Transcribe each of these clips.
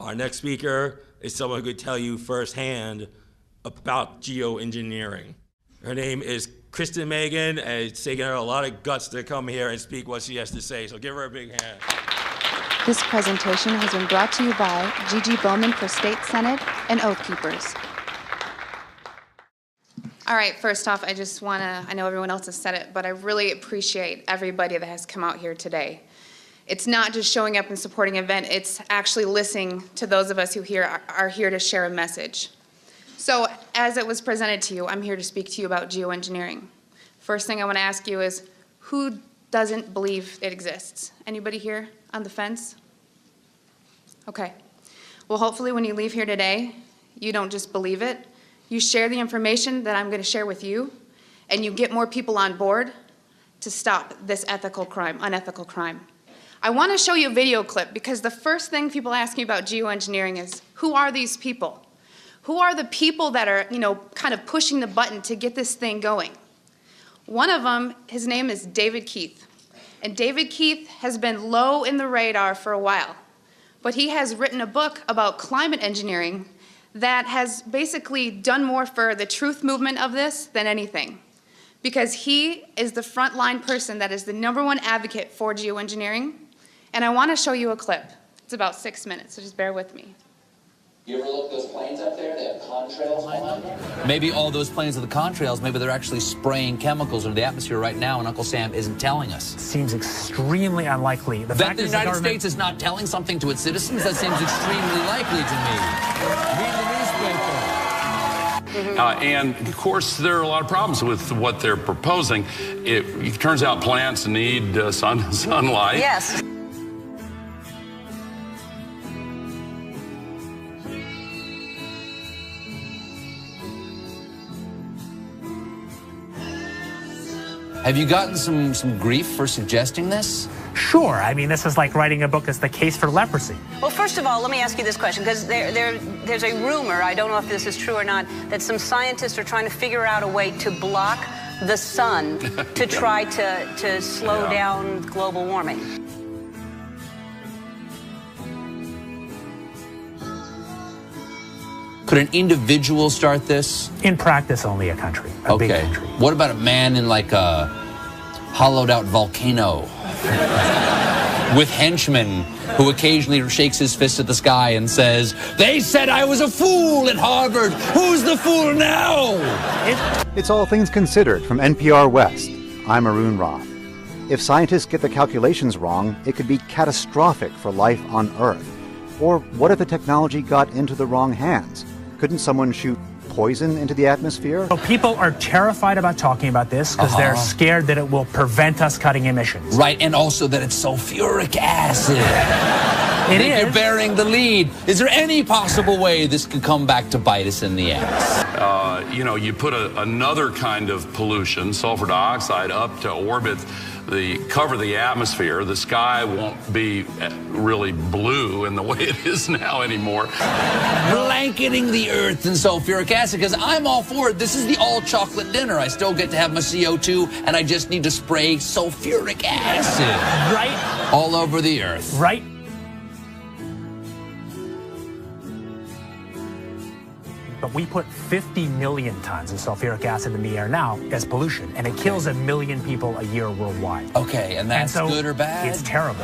Our next speaker is someone who could tell you firsthand about geoengineering. Her name is Kristen Meghan, and it's taken her a lot of guts to come here and speak what she has to say, so give her a big hand. This presentation has been brought to you by Gigi Bowman for State Senate and Oath Keepers. All right, first off, I just want to, I know everyone else has said it, but I really appreciate everybody that has come out here today. It's not just showing up and supporting an event, it's actually listening to those of us who are here to share a message. So, as it was presented to you, I'm here to speak to you about geoengineering. First thing I want to ask you is, who doesn't believe it exists? Anybody here on the fence? Okay. Well, hopefully when you leave here today, you don't just believe it, you share the information that I'm going to share with you, and you get more people on board to stop this unethical crime. I want to show you a video clip because the first thing people ask me about geoengineering is, who are these people? Who are the people that are, kind of pushing the button to get this thing going? One of them, his name is David Keith. And David Keith has been low in the radar for a while, but he has written a book about climate engineering that has basically done more for the truth movement of this than anything. Because he is the frontline person that is the #1 advocate for geoengineering. And I want to show you a clip. It's about 6 minutes, so just bear with me. You ever look at those planes up there? They have contrails on them. Maybe all those planes are the contrails. Maybe they're actually spraying chemicals into the atmosphere right now, and Uncle Sam isn't telling us. Seems extremely unlikely. That the United States is not telling something to its citizens? That seems extremely likely to me. Read the newspaper. And, of course, there are a lot of problems with what they're proposing. It turns out plants need sunlight. Yes. Have you gotten some grief for suggesting this? Sure. I mean, this is like writing a book that's the case for leprosy. Well, first of all, let me ask you this question, because there's a rumor, I don't know if this is true or not, that some scientists are trying to figure out a way to block the sun to try to slow down global warming. Could an individual start this? In practice, only a country, a big country. What about a man in like a hollowed out volcano with henchmen who occasionally shakes his fist at the sky and says, "They said I was a fool at Harvard. Who's the fool now?" It's All Things Considered from NPR West. I'm Arun Roth. If scientists get the calculations wrong, it could be catastrophic for life on Earth. Or what if the technology got into the wrong hands? Couldn't someone shoot poison into the atmosphere? So people are terrified about talking about this because they're scared that it will prevent us cutting emissions. Right, and also that it's sulfuric acid. It is. You're bearing the lead. Is there any possible way this could come back to bite us in the ass? You put another kind of pollution, sulfur dioxide, up to orbit, cover the atmosphere. The sky won't be really blue in the way it is now anymore. Blanketing the earth in sulfuric acid, because I'm all for it. This is the all-chocolate dinner. I still get to have my CO2, and I just need to spray sulfuric acid. Right. All over the earth. Right. But we put 50 million tons of sulfuric acid in the air now as pollution, and it kills 1 million people a year worldwide. Okay, and that's so good or bad? It's terrible.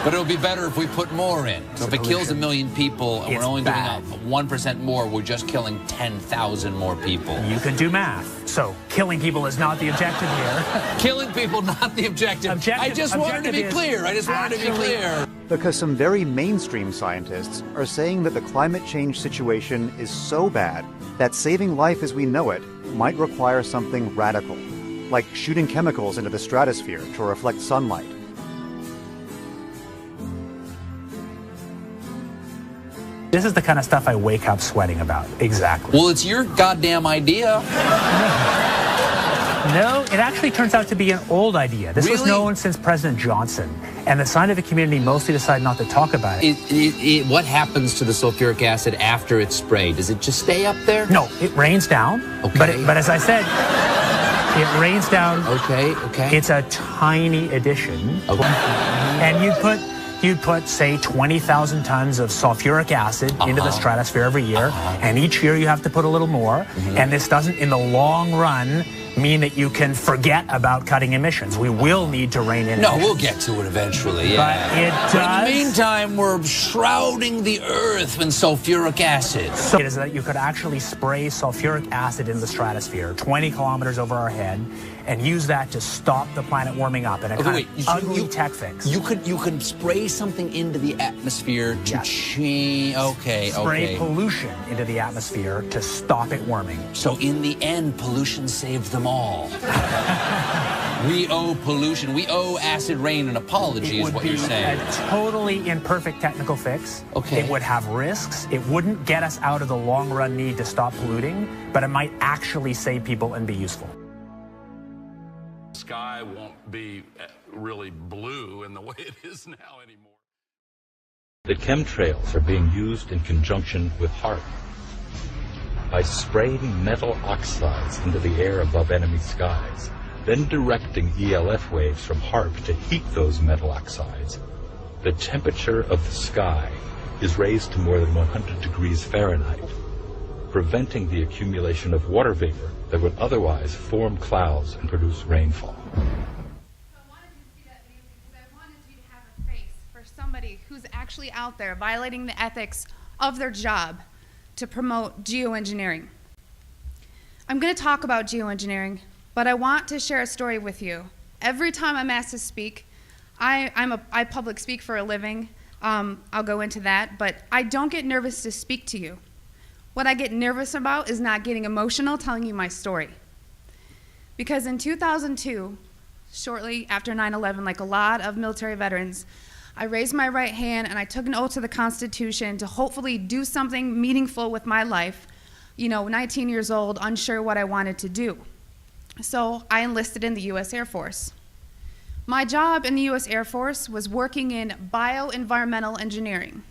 But it'll be better if we put more in. So if it kills 1 million people and we're only doing 1% more, we're just killing 10,000 more people. You can do math. So killing people is not the objective here. Killing people, not the objective. I just wanted to be clear. Because some very mainstream scientists are saying that the climate change situation is so bad that saving life as we know it might require something radical, like shooting chemicals into the stratosphere to reflect sunlight. This is the kind of stuff I wake up sweating about. Exactly. Well, it's your goddamn idea. No, it actually turns out to be an old idea. This was known since President Johnson, and the scientific community mostly decided not to talk about it. What happens to the sulfuric acid after it's sprayed? Does it just stay up there? No, it rains down. Okay. But as I said, it rains down. Okay. It's a tiny addition. Okay. And you you'd put, say, 20,000 tons of sulfuric acid into the stratosphere every year, and each year you have to put a little more, and this doesn't, in the long run, mean that you can forget about cutting emissions. We will need to rein in emissions. We'll get to it eventually, yeah. But it does. But in the meantime, we're shrouding the earth in sulfuric acid. So it is that you could actually spray sulfuric acid in the stratosphere 20 kilometers over our head and use that to stop the planet warming up in a kind of ugly tech fix. You could spray something into the atmosphere to change. Spray pollution into the atmosphere to stop it warming. So in the end, pollution saved them all. We owe pollution. We owe acid rain an apology, is what you're saying. It would be a totally imperfect technical fix. Okay. It would have risks. It wouldn't get us out of the long-run need to stop polluting, but it might actually save people and be useful. The sky won't be really blue in the way it is now anymore. The chemtrails are being used in conjunction with HAARP. By spraying metal oxides into the air above enemy skies, then directing ELF waves from HAARP to heat those metal oxides, the temperature of the sky is raised to more than 100 degrees Fahrenheit, preventing the accumulation of water vapor that would otherwise form clouds and produce rainfall. So I wanted you to see that video because I wanted you to have a face for somebody who's actually out there violating the ethics of their job to promote geoengineering. I'm going to talk about geoengineering, but I want to share a story with you. Every time I'm asked to speak, I public speak for a living. I'll go into that, but I don't get nervous to speak to you. What I get nervous about is not getting emotional telling you my story. Because in 2002, shortly after 9/11, like a lot of military veterans, I raised my right hand and I took an oath to the Constitution to hopefully do something meaningful with my life. 19 years old, unsure what I wanted to do. So I enlisted in the U.S. Air Force. My job in the U.S. Air Force was working in bioenvironmental engineering.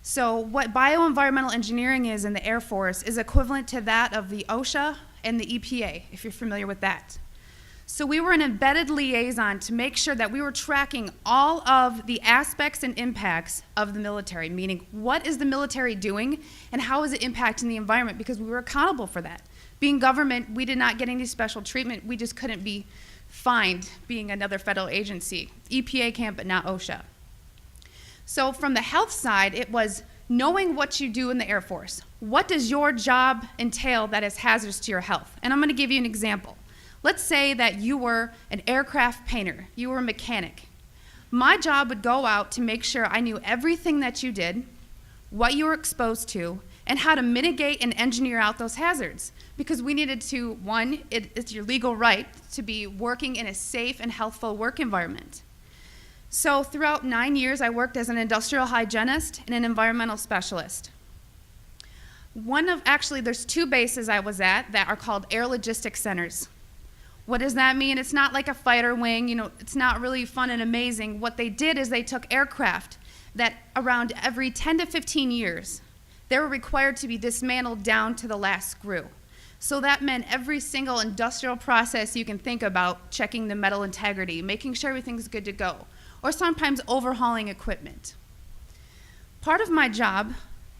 So what bioenvironmental engineering is in the Air Force is equivalent to that of the OSHA and the EPA, if you're familiar with that. So we were an embedded liaison to make sure that we were tracking all of the aspects and impacts of the military, meaning what is the military doing and how is it impacting the environment, because we were accountable for that. Being government, we did not get any special treatment. We just couldn't be fined being another federal agency. EPA can, but not OSHA. So from the health side, it was knowing what you do in the Air Force. What does your job entail that is hazardous to your health? And I'm going to give you an example. Let's say that you were an aircraft painter. You were a mechanic. My job would go out to make sure I knew everything that you did, what you were exposed to, and how to mitigate and engineer out those hazards. Because we needed to, one, it's your legal right to be working in a safe and healthful work environment. So throughout 9 years, I worked as an industrial hygienist and an environmental specialist. There's two bases I was at that are called air logistics centers. What does that mean? It's not like a fighter wing, it's not really fun and amazing. What they did is they took aircraft that around every 10 to 15 years, they were required to be dismantled down to the last screw. So that meant every single industrial process you can think about, checking the metal integrity, making sure everything's good to go, or sometimes overhauling equipment. Part of my job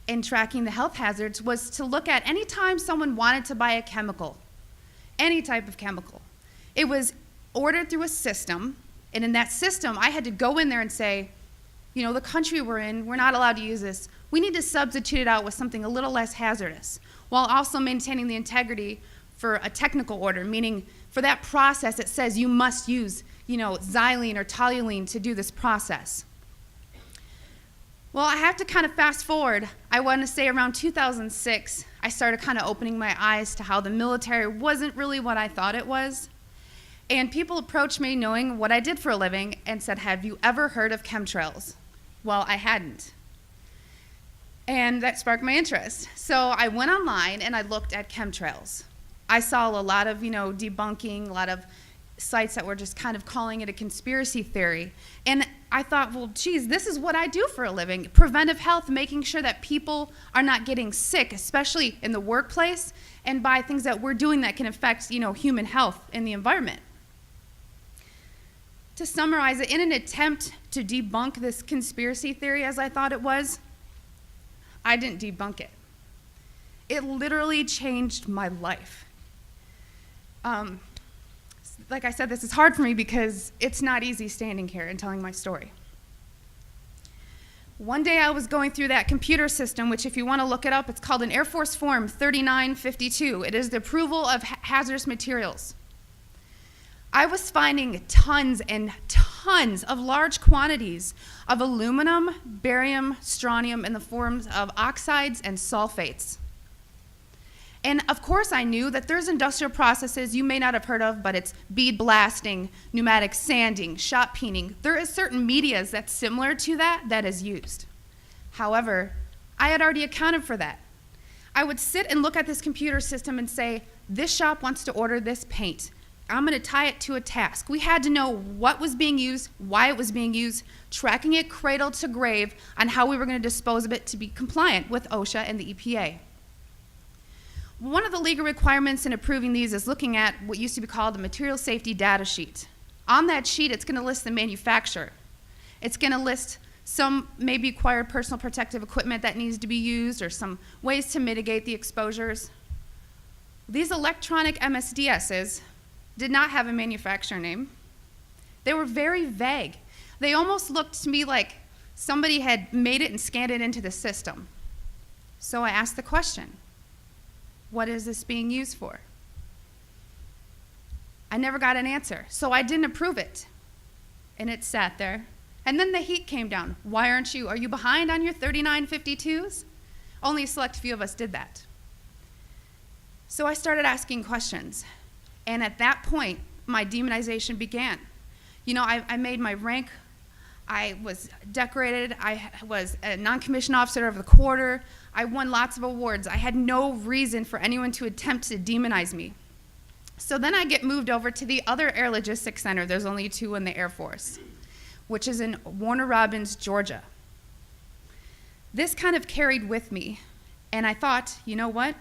in tracking the health hazards was to look at any time someone wanted to buy a chemical, any type of chemical. It was ordered through a system, and in that system, I had to go in there and say, the country we're in, we're not allowed to use this. We need to substitute it out with something a little less hazardous, while also maintaining the integrity for a technical order, meaning for that process, it says you must use xylene or toluene to do this process. Well, I have to kind of fast forward. I want to say around 2006, I started kind of opening my eyes to how the military wasn't really what I thought it was. And people approached me knowing what I did for a living and said, have you ever heard of chemtrails? Well, I hadn't. And that sparked my interest. So I went online and I looked at chemtrails. I saw a lot of, debunking, a lot of sites that were just kind of calling it a conspiracy theory. And I thought, well, geez, this is what I do for a living. Preventive health, making sure that people are not getting sick, especially in the workplace, and by things that we're doing that can affect, human health in the environment. To summarize it, in an attempt to debunk this conspiracy theory as I thought it was, I didn't debunk it. It literally changed my life. Like I said, this is hard for me because it's not easy standing here and telling my story. One day I was going through that computer system, which if you want to look it up, it's called an Air Force Form 3952. It is the approval of hazardous materials. I was finding tons and tons of large quantities of aluminum, barium, strontium in the forms of oxides and sulfates. And of course I knew that there's industrial processes you may not have heard of, but it's bead blasting, pneumatic sanding, shot peening. There is certain medias that's similar to that is used. However, I had already accounted for that. I would sit and look at this computer system and say, this shop wants to order this paint. I'm going to tie it to a task. We had to know what was being used, why it was being used, tracking it cradle to grave on how we were going to dispose of it to be compliant with OSHA and the EPA. One of the legal requirements in approving these is looking at what used to be called a material safety data sheet. On that sheet, it's going to list the manufacturer. It's going to list some maybe acquired personal protective equipment that needs to be used or some ways to mitigate the exposures. These electronic MSDSs did not have a manufacturer name. They were very vague. They almost looked to me like somebody had made it and scanned it into the system. So I asked the question, what is this being used for? I never got an answer, so I didn't approve it. And it sat there. And then the heat came down. Why aren't you? Are you behind on your 3952s? Only a select few of us did that. So I started asking questions. And at that point, my demonization began. You know, I made my rank. I was decorated. I was a non-commissioned officer of the quarter. I won lots of awards. I had no reason for anyone to attempt to demonize me. So then I get moved over to the other Air Logistics Center. There's only 2 in the Air Force, which is in Warner Robins, Georgia. This kind of carried with me. And I thought, you know what?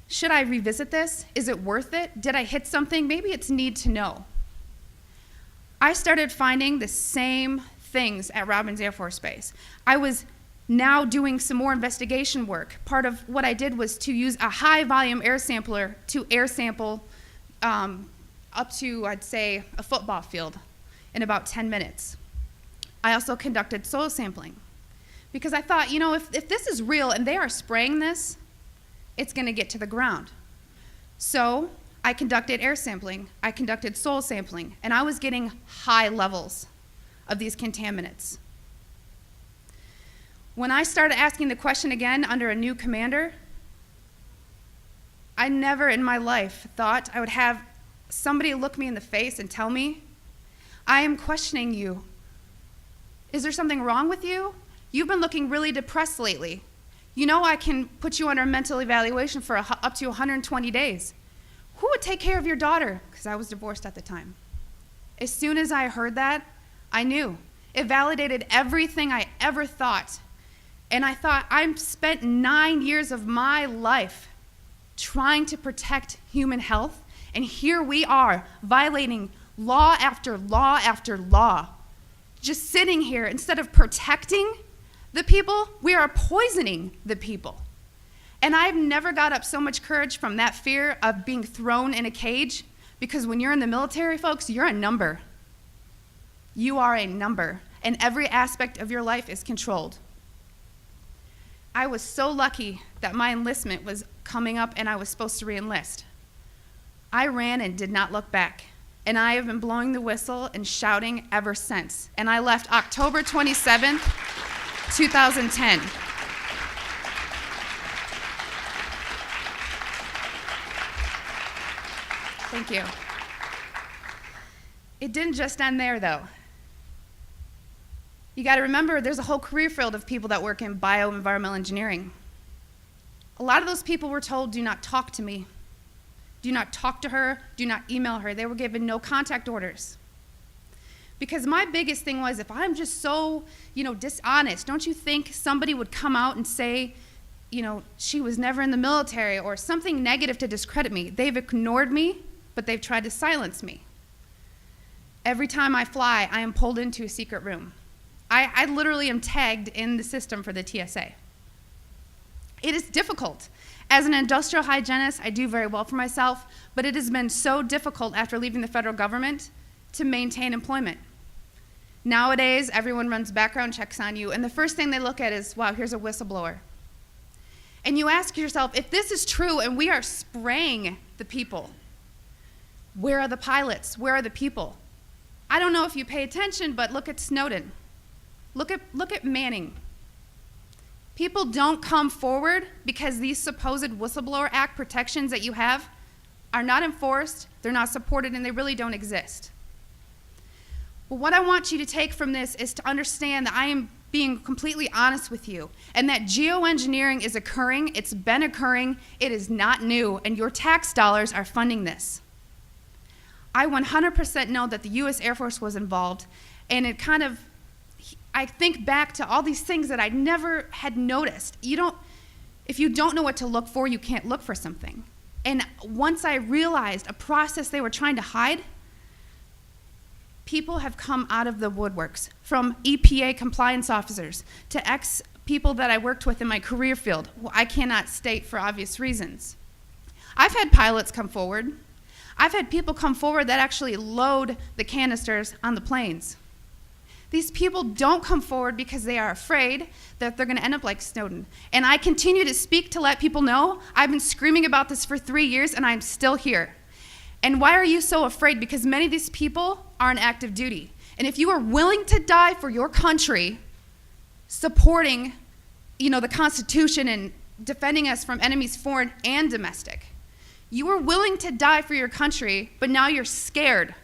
Should I revisit this? Is it worth it? Did I hit something? Maybe it's need to know. I started finding the same things at Robins Air Force Base. I was now doing some more investigation work. Part of what I did was to use a high volume air sampler to air sample up to, I'd say, a football field in about 10 minutes. I also conducted soil sampling because I thought, you know, if this is real and they are spraying this, it's going to get to the ground. So I conducted air sampling, I conducted soil sampling, and I was getting high levels of these contaminants. When I started asking the question again under a new commander, I never in my life thought I would have somebody look me in the face and tell me, I am questioning you. Is there something wrong with you? You've been looking really depressed lately. You know I can put you under a mental evaluation for up to 120 days. Who would take care of your daughter? Because I was divorced at the time. As soon as I heard that, I knew. It validated everything I ever thought. And I thought, I've spent 9 years of my life trying to protect human health, and here we are violating law after law after law. Just sitting here, instead of protecting the people, we are poisoning the people. And I've never got up so much courage from that fear of being thrown in a cage, because when you're in the military, folks, you're a number. You are a number, and every aspect of your life is controlled. I was so lucky that my enlistment was coming up and I was supposed to re-enlist. I ran and did not look back, and I have been blowing the whistle and shouting ever since. And I left October 27th, 2010. Thank you. It didn't just end there, though. You got to remember, there's a whole career field of people that work in bioenvironmental engineering. A lot of those people were told, do not talk to me. Do not talk to her. Do not email her. They were given no contact orders. Because my biggest thing was, if I'm just so, dishonest, don't you think somebody would come out and say, she was never in the military or something negative to discredit me? They've ignored me, but they've tried to silence me. Every time I fly, I am pulled into a secret room. I literally am tagged in the system for the TSA. It is difficult. As an industrial hygienist, I do very well for myself, but it has been so difficult after leaving the federal government to maintain employment. Nowadays, everyone runs background checks on you, and the first thing they look at is, wow, here's a whistleblower. And you ask yourself, if this is true and we are spraying the people, where are the pilots? Where are the people? I don't know if you pay attention, but look at Snowden. Look at Manning. People don't come forward because these supposed Whistleblower Act protections that you have are not enforced, they're not supported, and they really don't exist. But what I want you to take from this is to understand that I am being completely honest with you, and that geoengineering is occurring, it's been occurring, it is not new, and your tax dollars are funding this. I 100% know that the US Air Force was involved, and it kind of, I think back to all these things that I never had noticed. If you don't know what to look for, you can't look for something. And once I realized a process they were trying to hide, people have come out of the woodworks, from EPA compliance officers to ex-people that I worked with in my career field, who I cannot state for obvious reasons. I've had pilots come forward. I've had people come forward that actually load the canisters on the planes. These people don't come forward because they are afraid that they're gonna end up like Snowden. And I continue to speak to let people know I've been screaming about this for 3 years and I'm still here. And why are you so afraid? Because many of these people are on active duty. And if you are willing to die for your country, supporting, the Constitution and defending us from enemies foreign and domestic, you are willing to die for your country, but now you're scared.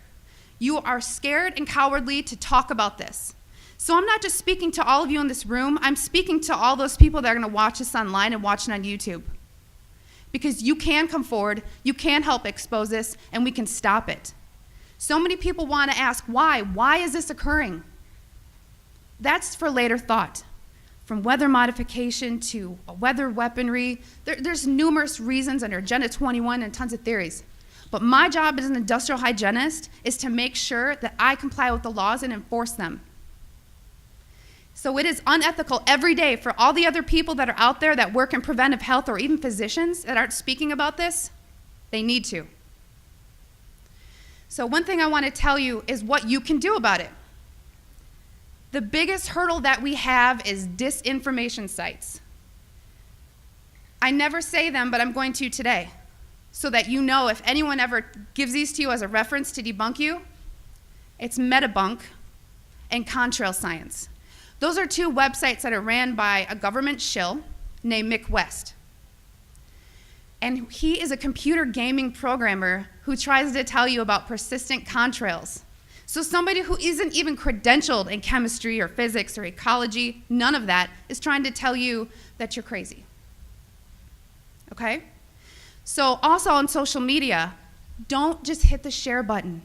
You are scared and cowardly to talk about this. So I'm not just speaking to all of you in this room, I'm speaking to all those people that are gonna watch this online and watch it on YouTube. Because you can come forward, you can help expose this, and we can stop it. So many people wanna ask, why? Why is this occurring? That's for later thought. From weather modification to weather weaponry, there's numerous reasons under Agenda 21 and tons of theories. But my job as an industrial hygienist is to make sure that I comply with the laws and enforce them. So it is unethical every day for all the other people that are out there that work in preventive health, or even physicians that aren't speaking about this. They need to. So one thing I want to tell you is what you can do about it. The biggest hurdle that we have is disinformation sites. I never say them, but I'm going to today, so that you know if anyone ever gives these to you as a reference to debunk you, it's Metabunk and Contrail Science. Those are two websites that are ran by a government shill named Mick West. And he is a computer gaming programmer who tries to tell you about persistent contrails. So somebody who isn't even credentialed in chemistry or physics or ecology, none of that, is trying to tell you that you're crazy. Okay? So also on social media, don't just hit the share button.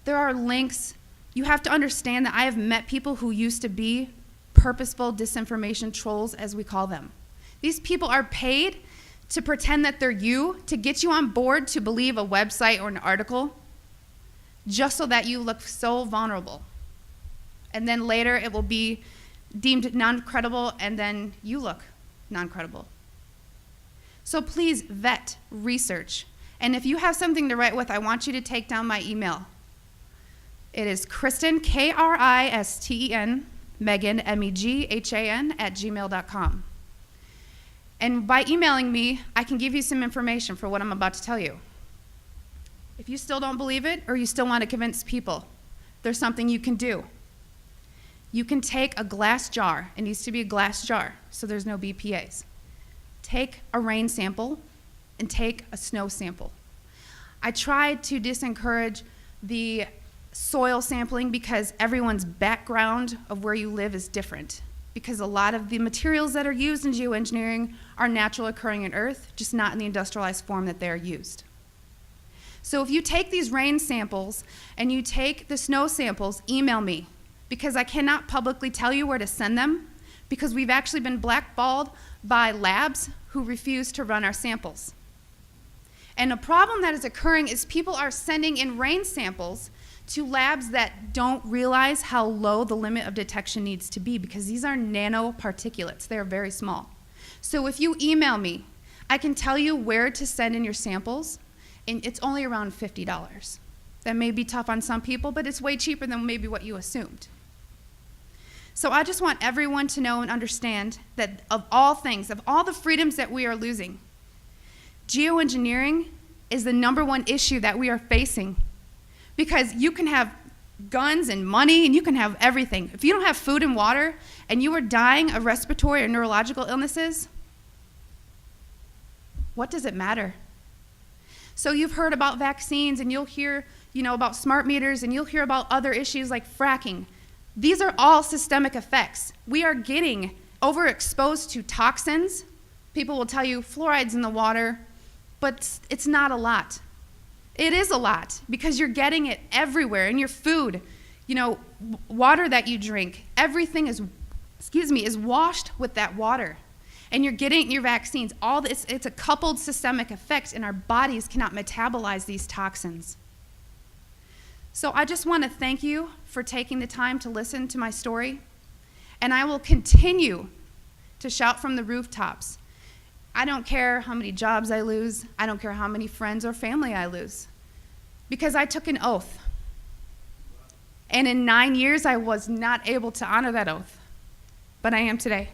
There are links. You have to understand that I have met people who used to be purposeful disinformation trolls, as we call them. These people are paid to pretend that they're you, to get you on board to believe a website or an article, just so that you look so vulnerable. And then later it will be deemed non-credible, and then you look non-credible. So please vet, research. And if you have something to write with, I want you to take down my email. It is Kristen, Kristen, Meghan, Meghan, @gmail.com. And by emailing me, I can give you some information for what I'm about to tell you. If you still don't believe it, or you still want to convince people, there's something you can do. You can take a glass jar. It needs to be a glass jar, so there's no BPAs. Take a rain sample and take a snow sample. I tried to disencourage the soil sampling because everyone's background of where you live is different. Because a lot of the materials that are used in geoengineering are natural occurring in Earth, just not in the industrialized form that they're used. So if you take these rain samples and you take the snow samples, email me, because I cannot publicly tell you where to send them, because we've actually been blackballed by labs who refuse to run our samples. And a problem that is occurring is people are sending in rain samples to labs that don't realize how low the limit of detection needs to be, because these are nanoparticulates. They are very small. So if you email me, I can tell you where to send in your samples, and it's only around $50. That may be tough on some people, but it's way cheaper than maybe what you assumed. So I just want everyone to know and understand that of all things, of all the freedoms that we are losing, geoengineering is the #1 issue that we are facing. Because you can have guns and money and you can have everything. If you don't have food and water and you are dying of respiratory or neurological illnesses, what does it matter? So you've heard about vaccines, and you'll hear, about smart meters, and you'll hear about other issues like fracking. These are all systemic effects. We are getting overexposed to toxins. People will tell you fluoride's in the water, but it's not a lot. It is a lot, because you're getting it everywhere in your food, water that you drink. Everything is washed with that water. And you're getting your vaccines. All this, it's a coupled systemic effect, and our bodies cannot metabolize these toxins. So I just want to thank you for taking the time to listen to my story, and I will continue to shout from the rooftops. I don't care how many jobs I lose. I don't care how many friends or family I lose, because I took an oath. And in 9 years, I was not able to honor that oath, but I am today.